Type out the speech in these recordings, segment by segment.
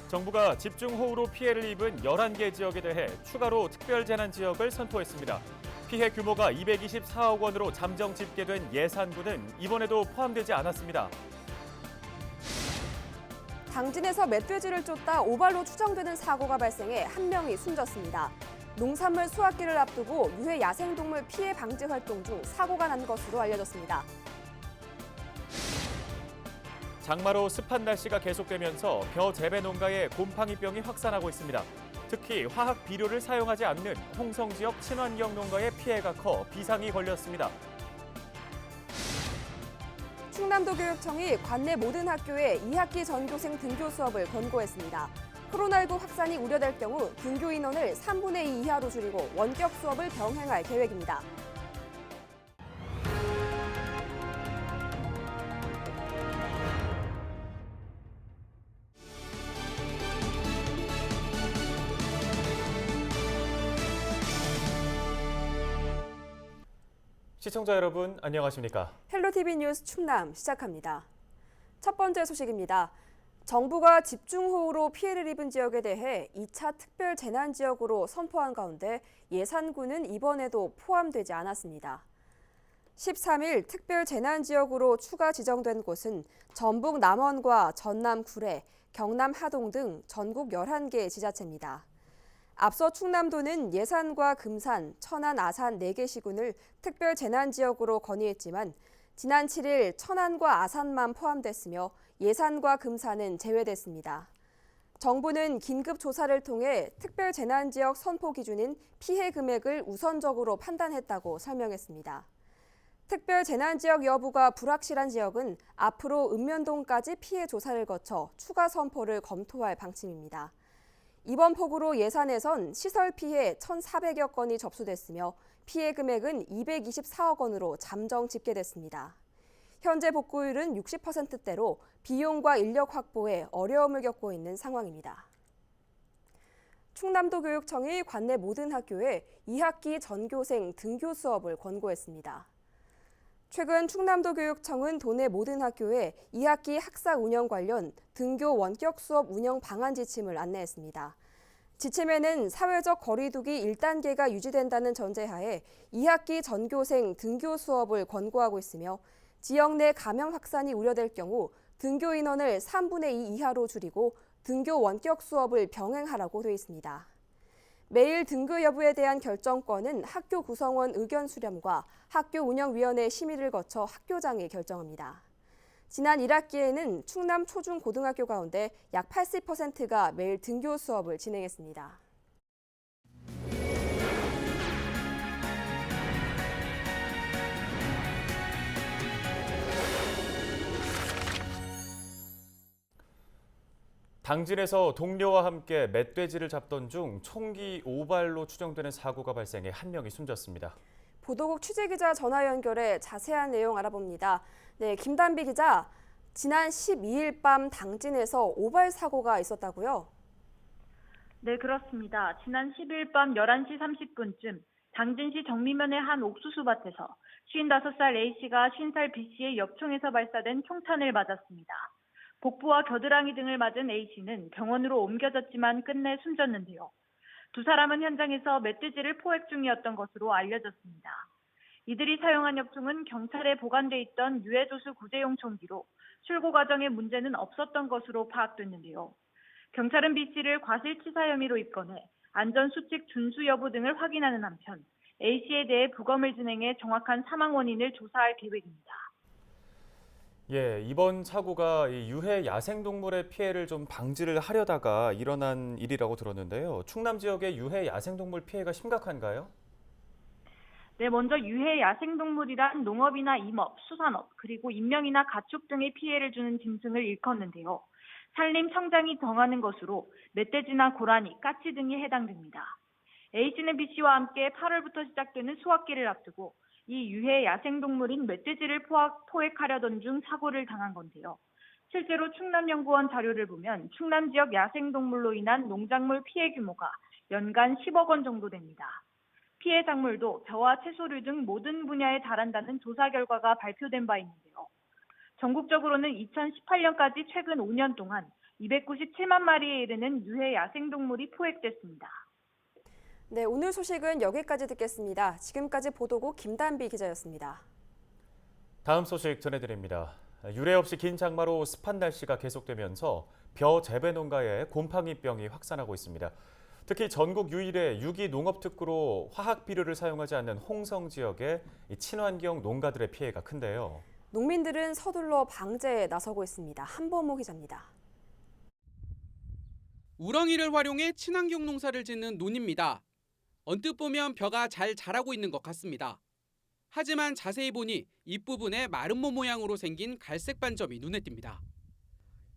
정부가 집중호우로 피해를 입은 11개 지역에 대해 추가로 특별재난지역을 선포했습니다. 피해 규모가 224억 원으로 잠정 집계된 예산군은 이번에도 포함되지 않았습니다. 당진에서 멧돼지를 쫓다 오발로 추정되는 사고가 발생해 한 명이 숨졌습니다. 농산물 수확기를 앞두고 유해 야생동물 피해 방지 활동 중 사고가 난 것으로 알려졌습니다. 장마로 습한 날씨가 계속되면서 벼 재배 농가에 곰팡이병이 확산하고 있습니다. 특히 화학 비료를 사용하지 않는 홍성 지역 친환경 농가의 피해가 커 비상이 걸렸습니다. 충남도 교육청이 관내 모든 학교에 2학기 전교생 등교 수업을 권고했습니다. 코로나19 확산이 우려될 경우 등교 인원을 3분의 2 이하로 줄이고 원격 수업을 병행할 계획입니다. 시청자 여러분, 안녕하십니까? 헬로티비 뉴스 충남 시작합니다. 첫 번째 소식입니다. 정부가 집중호우로 피해를 입은 지역에 대해 2차 특별재난지역으로 선포한 가운데 예산군은 이번에도 포함되지 않았습니다. 13일 특별재난지역으로 추가 지정된 곳은 전북 남원과 전남 구례, 경남 하동 등 전국 11개 지자체입니다. 앞서 충남도는 예산과 금산, 천안, 아산 4개 시군을 특별재난지역으로 건의했지만 지난 7일 천안과 아산만 포함됐으며 예산과 금산은 제외됐습니다. 정부는 긴급조사를 통해 특별재난지역 선포 기준인 피해 금액을 우선적으로 판단했다고 설명했습니다. 특별재난지역 여부가 불확실한 지역은 앞으로 읍면동까지 피해 조사를 거쳐 추가 선포를 검토할 방침입니다. 이번 폭우로 예산에선 시설 피해 1,400여 건이 접수됐으며 피해 금액은 224억 원으로 잠정 집계됐습니다. 현재 복구율은 60%대로 비용과 인력 확보에 어려움을 겪고 있는 상황입니다. 충남도 교육청이 관내 모든 학교에 2학기 전교생 등교 수업을 권고했습니다. 최근 충남도 교육청은 도내 모든 학교에 2학기 학사 운영 관련 등교 원격 수업 운영 방안 지침을 안내했습니다. 지침에는 사회적 거리두기 1단계가 유지된다는 전제하에 2학기 전교생 등교 수업을 권고하고 있으며 지역 내 감염 확산이 우려될 경우 등교 인원을 3분의 2 이하로 줄이고 등교 원격 수업을 병행하라고 돼 있습니다. 매일 등교 여부에 대한 결정권은 학교 구성원 의견 수렴과 학교 운영위원회 심의를 거쳐 학교장이 결정합니다. 지난 1학기에는 충남 초중고등학교 가운데 약 80%가 매일 등교 수업을 진행했습니다. 당진에서 동료와 함께 멧돼지를 잡던 중 총기 오발로 추정되는 사고가 발생해 한 명이 숨졌습니다. 보도국 취재기자 전화 연결해 자세한 내용 알아봅니다. 네, 김단비 기자, 지난 12일 밤 당진에서 오발 사고가 있었다고요? 네, 그렇습니다. 지난 10일 밤 11시 30분쯤 당진시 정미면의 한 옥수수밭에서 55살 A씨가 50살 B씨의 옆총에서 발사된 총탄을 맞았습니다. 복부와 겨드랑이 등을 맞은 A씨는 병원으로 옮겨졌지만 끝내 숨졌는데요. 두 사람은 현장에서 멧돼지를 포획 중이었던 것으로 알려졌습니다. 이들이 사용한 엽총은 경찰에 보관돼 있던 유해도수 구제용 총기로 출고 과정에 문제는 없었던 것으로 파악됐는데요. 경찰은 B씨를 과실치사 혐의로 입건해 안전수칙 준수 여부 등을 확인하는 한편 A씨에 대해 부검을 진행해 정확한 사망 원인을 조사할 계획입니다. 예, 이번 사고가 유해 야생동물의 피해를 좀 방지를 하려다가 일어난 일이라고 들었는데요. 충남 지역의 유해 야생동물 피해가 심각한가요? 네, 먼저 유해 야생동물이란 농업이나 임업, 수산업, 그리고 인명이나 가축 등의 피해를 주는 짐승을 일컫는데요. 산림 청장이 정하는 것으로 멧돼지나 고라니, 까치 등이 해당됩니다. A씨는 B씨와 함께 8월부터 시작되는 수확기를 앞두고 이 유해 야생동물인 멧돼지를 포획하려던 중 사고를 당한 건데요. 실제로 충남연구원 자료를 보면 충남 지역 야생동물로 인한 농작물 피해 규모가 연간 10억 원 정도 됩니다. 피해 작물도 벼와 채소류 등 모든 분야에 달한다는 조사 결과가 발표된 바 있는데요. 전국적으로는 2018년까지 최근 5년 동안 297만 마리에 이르는 유해 야생동물이 포획됐습니다. 네, 오늘 소식은 여기까지 듣겠습니다. 지금까지 보도국 김단비 기자였습니다. 다음 소식 전해드립니다. 유례 없이 긴 장마로 습한 날씨가 계속되면서 벼 재배 농가에 곰팡이병이 확산하고 있습니다. 특히 전국 유일의 유기농업특구로 화학 비료를 사용하지 않는 홍성 지역의 친환경 농가들의 피해가 큰데요. 농민들은 서둘러 방제에 나서고 있습니다. 한범호 기자입니다. 우렁이를 활용해 친환경 농사를 짓는 논입니다. 언뜻 보면 벼가 잘 자라고 있는 것 같습니다. 하지만 자세히 보니 잎부분에 마름모 모양으로 생긴 갈색 반점이 눈에 띕니다.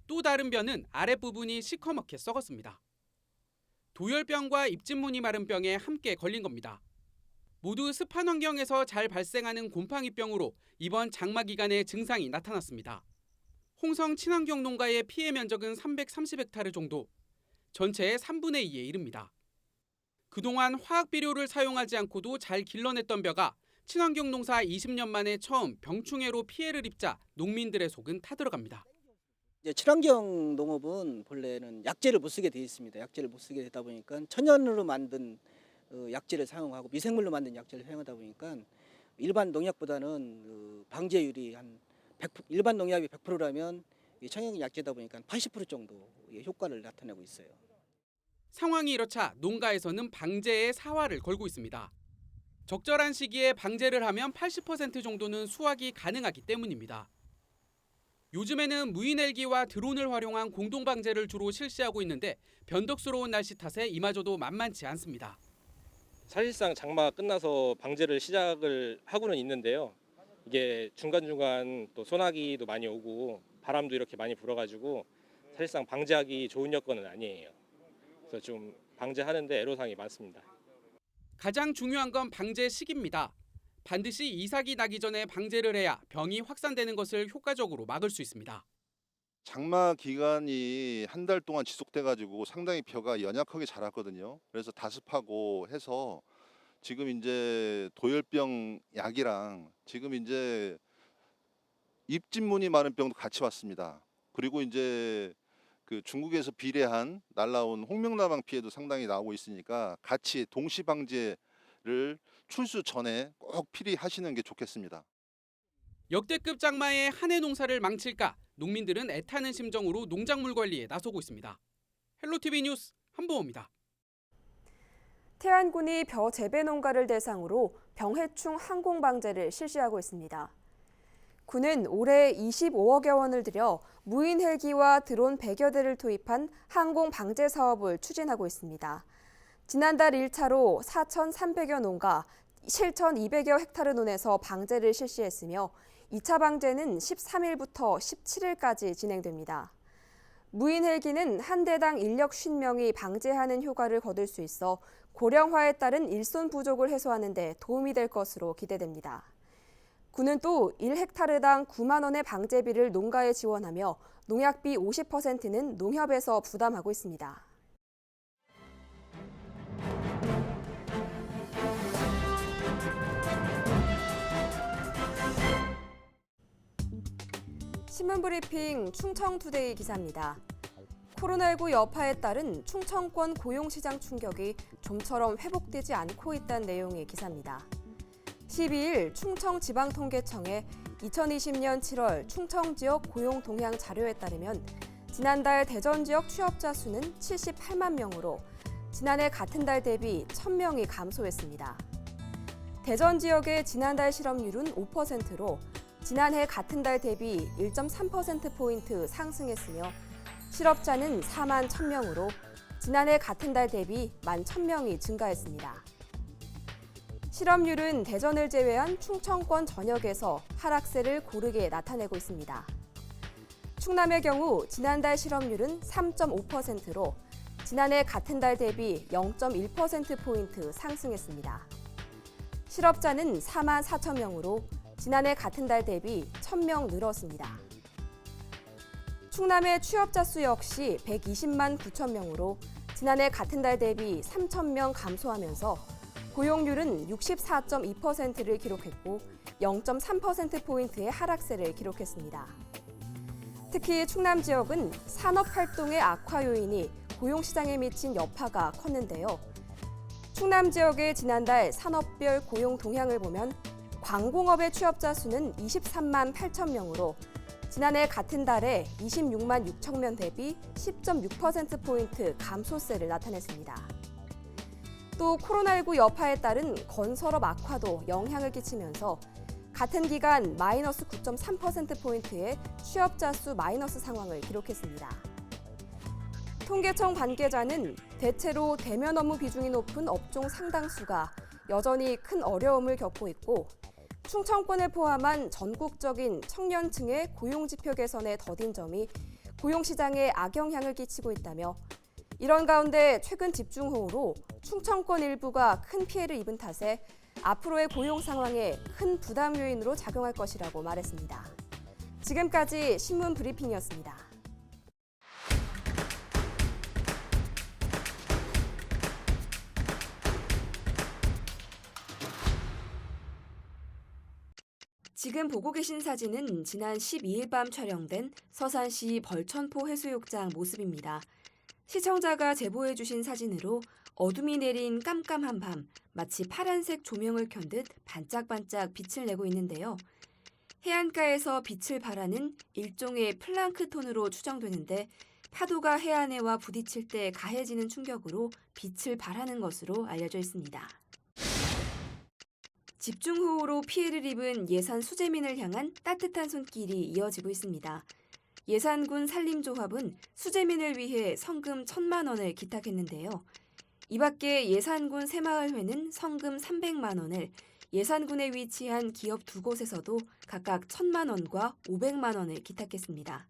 또 다른 벼는 아랫부분이 시커멓게 썩었습니다. 도열병과 잎진무늬 마른 병에 함께 걸린 겁니다. 모두 습한 환경에서 잘 발생하는 곰팡이병으로 이번 장마 기간에 증상이 나타났습니다. 홍성 친환경 농가의 피해 면적은 330헥타르 정도, 전체의 3분의 2에 이릅니다. 그동안 화학 비료를 사용하지 않고도 잘 길러냈던 벼가 친환경 농사 20년 만에 처음 병충해로 피해를 입자 농민들의 속은 타들어갑니다. 이제 친환경 농업은 본래는 약재를 못 쓰게 되어 있습니다. 약재를 못 쓰게 되다 보니까 천연으로 만든 약재를 사용하고 미생물로 만든 약재를 사용하다 보니까 일반 농약보다는 방제율이 한 100%, 일반 농약이 100%라면 천연 약재다 보니까 80% 정도 효과를 나타내고 있어요. 상황이 이렇자 농가에서는 방제에 사활을 걸고 있습니다. 적절한 시기에 방제를 하면 80% 정도는 수확이 가능하기 때문입니다. 요즘에는 무인헬기와 드론을 활용한 공동방제를 주로 실시하고 있는데 변덕스러운 날씨 탓에 이마저도 만만치 않습니다. 사실상 장마가 끝나서 방제를 시작을 하고는 있는데요. 이게 중간중간 또 소나기도 많이 오고 바람도 이렇게 많이 불어가지고 사실상 방제하기 좋은 여건은 아니에요. 그래서 좀 방제하는데 애로사항이 많습니다. 가장 중요한 건 방제 시기입니다. 반드시 이삭이 나기 전에 방제를 해야 병이 확산되는 것을 효과적으로 막을 수 있습니다. 장마 기간이 한 달 동안 지속돼가지고 상당히 벼가 연약하게 자랐거든요. 그래서 다습하고 해서 지금 이제 도열병 약이랑 지금 이제 잎진무늬 마른 병도 같이 왔습니다. 그리고 이제 그 중국에서 비례한 날라온 홍명라망 피해도 상당히 나오고 있으니까 같이 동시 방제를 출수 전에 꼭 필히 하시는 게 좋겠습니다. 역대급 장마에 한해 농사를 망칠까 농민들은 애타는 심정으로 농작물 관리에 나서고 있습니다. 헬로티비 뉴스 한보호입니다. 태안군이 벼 재배 농가를 대상으로 병해충 항공 방제를 실시하고 있습니다. 군은 올해 25억여 원을 들여 무인 헬기와 드론 100여 대를 투입한 항공 방제 사업을 추진하고 있습니다. 지난달 1차로 4,300여 농가 7,200여 헥타르 논에서 방제를 실시했으며 2차 방제는 13일부터 17일까지 진행됩니다. 무인 헬기는 한 대당 인력 50명이 방제하는 효과를 거둘 수 있어 고령화에 따른 일손 부족을 해소하는 데 도움이 될 것으로 기대됩니다. 군은 또 1헥타르당 9만 원의 방제비를 농가에 지원하며 농약비 50%는 농협에서 부담하고 있습니다. 신문브리핑 충청투데이 기사입니다. 코로나19 여파에 따른 충청권 고용시장 충격이 좀처럼 회복되지 않고 있다는 내용의 기사입니다. 12일 충청지방통계청의 2020년 7월 충청지역 고용 동향 자료에 따르면 지난달 대전 지역 취업자 수는 78만 명으로 지난해 같은 달 대비 1,000명이 감소했습니다. 대전 지역의 지난달 실업률은 5%로 지난해 같은 달 대비 1.3%포인트 상승했으며 실업자는 4만 1,000명으로 지난해 같은 달 대비 11,000명이 증가했습니다. 실업률은 대전을 제외한 충청권 전역에서 하락세를 고르게 나타내고 있습니다. 충남의 경우 지난달 실업률은 3.5%로 지난해 같은 달 대비 0.1%포인트 상승했습니다. 실업자는 4만 4천 명으로 지난해 같은 달 대비 1,000명 늘었습니다. 충남의 취업자 수 역시 120만 9천 명으로 지난해 같은 달 대비 3,000명 감소하면서 고용률은 64.2%를 기록했고 0.3%포인트의 하락세를 기록했습니다. 특히 충남 지역은 산업 활동의 악화 요인이 고용시장에 미친 여파가 컸는데요. 충남 지역의 지난달 산업별 고용 동향을 보면 광공업의 취업자 수는 23만 8천 명으로 지난해 같은 달에 26만 6천 명 대비 10.6%포인트 감소세를 나타냈습니다. 또 코로나19 여파에 따른 건설업 악화도 영향을 끼치면서 같은 기간 마이너스 9.3%포인트의 취업자 수 마이너스 상황을 기록했습니다. 통계청 관계자는 대체로 대면 업무 비중이 높은 업종 상당수가 여전히 큰 어려움을 겪고 있고 충청권을 포함한 전국적인 청년층의 고용지표 개선에 더딘 점이 고용시장에 악영향을 끼치고 있다며 이런 가운데 최근 집중호우로 충청권 일부가 큰 피해를 입은 탓에 앞으로의 고용 상황에 큰 부담 요인으로 작용할 것이라고 말했습니다. 지금까지 신문 브리핑이었습니다. 지금 보고 계신 사진은 지난 12일 밤 촬영된 서산시 벌천포 해수욕장 모습입니다. 시청자가 제보해 주신 사진으로 어둠이 내린 깜깜한 밤, 마치 파란색 조명을 켠 듯 반짝반짝 빛을 내고 있는데요. 해안가에서 빛을 발하는 일종의 플랑크톤으로 추정되는데 파도가 해안에와 부딪힐 때 가해지는 충격으로 빛을 발하는 것으로 알려져 있습니다. 집중호우로 피해를 입은 예산 수재민을 향한 따뜻한 손길이 이어지고 있습니다. 예산군 산림조합은 수재민을 위해 성금 1,000만 원을 기탁했는데요. 이 밖에 예산군 새마을회는 성금 300만 원을, 예산군에 위치한 기업 2곳에서도 각각 1,000만 원과 500만 원을 기탁했습니다.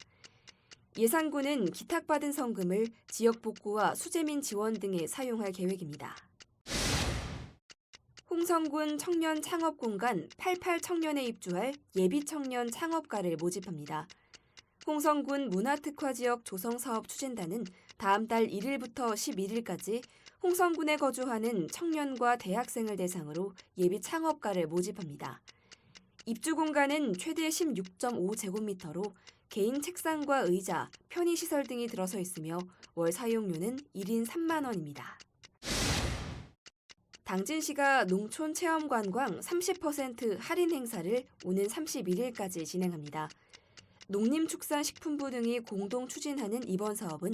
예산군은 기탁받은 성금을 지역 복구와 수재민 지원 등에 사용할 계획입니다. 홍성군 청년 창업공간 88청년에 입주할 예비청년 창업가를 모집합니다. 홍성군 문화특화지역 조성사업 추진단은 다음 달 1일부터 11일까지 홍성군에 거주하는 청년과 대학생을 대상으로 예비 창업가를 모집합니다. 입주 공간은 최대 16.5제곱미터로 개인 책상과 의자, 편의시설 등이 들어서 있으며 월 사용료는 1인 3만 원입니다. 당진시가 농촌체험관광 30% 할인 행사를 오는 31일까지 진행합니다. 농림축산식품부 등이 공동 추진하는 이번 사업은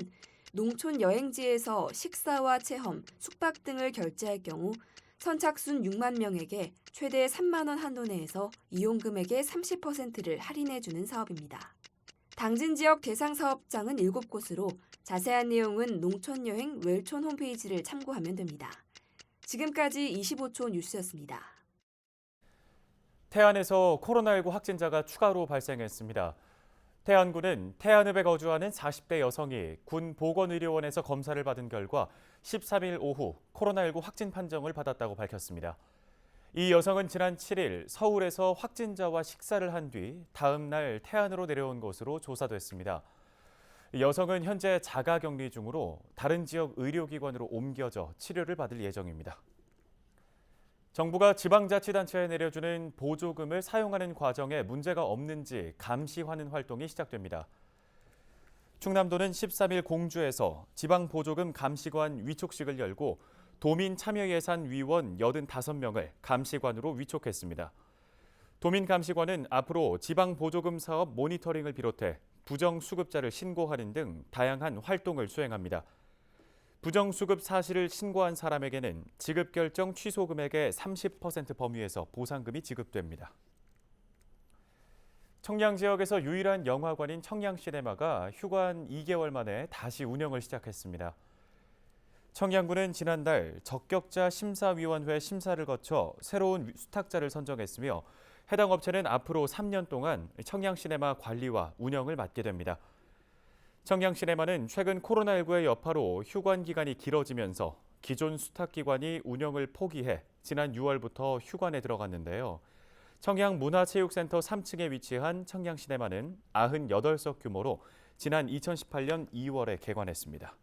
농촌 여행지에서 식사와 체험, 숙박 등을 결제할 경우 선착순 6만 명에게 최대 3만 원 한도 내에서 이용 금액의 30%를 할인해주는 사업입니다. 당진 지역 대상 사업장은 7곳으로 자세한 내용은 농촌여행 웰촌 홈페이지를 참고하면 됩니다. 지금까지 25초 뉴스였습니다. 태안에서 코로나19 확진자가 추가로 발생했습니다. 태안군은 태안읍에 거주하는 40대 여성이 군 보건의료원에서 검사를 받은 결과 13일 오후 코로나19 확진 판정을 받았다고 밝혔습니다. 이 여성은 지난 7일 서울에서 확진자와 식사를 한 뒤 다음 날 태안으로 내려온 것으로 조사됐습니다. 여성은 현재 자가격리 중으로 다른 지역 의료기관으로 옮겨져 치료를 받을 예정입니다. 정부가 지방자치단체에 내려주는 보조금을 사용하는 과정에 문제가 없는지 감시하는 활동이 시작됩니다. 충남도는 13일 공주에서 지방보조금 감시관 위촉식을 열고 도민참여예산위원 85명을 감시관으로 위촉했습니다. 도민감시관은 앞으로 지방보조금 사업 모니터링을 비롯해 부정수급자를 신고하는 등 다양한 활동을 수행합니다. 부정수급 사실을 신고한 사람에게는 지급결정 취소 금액의 30% 범위에서 보상금이 지급됩니다. 청양 지역에서 유일한 영화관인 청양시네마가 휴관 2개월 만에 다시 운영을 시작했습니다. 청양군은 지난달 적격자 심사위원회 심사를 거쳐 새로운 수탁자를 선정했으며 해당 업체는 앞으로 3년 동안 청양시네마 관리와 운영을 맡게 됩니다. 청양시네마는 최근 코로나19의 여파로 휴관 기간이 길어지면서 기존 수탁기관이 운영을 포기해 지난 6월부터 휴관에 들어갔는데요. 청양문화체육센터 3층에 위치한 청양시네마는 98석 규모로 지난 2018년 2월에 개관했습니다.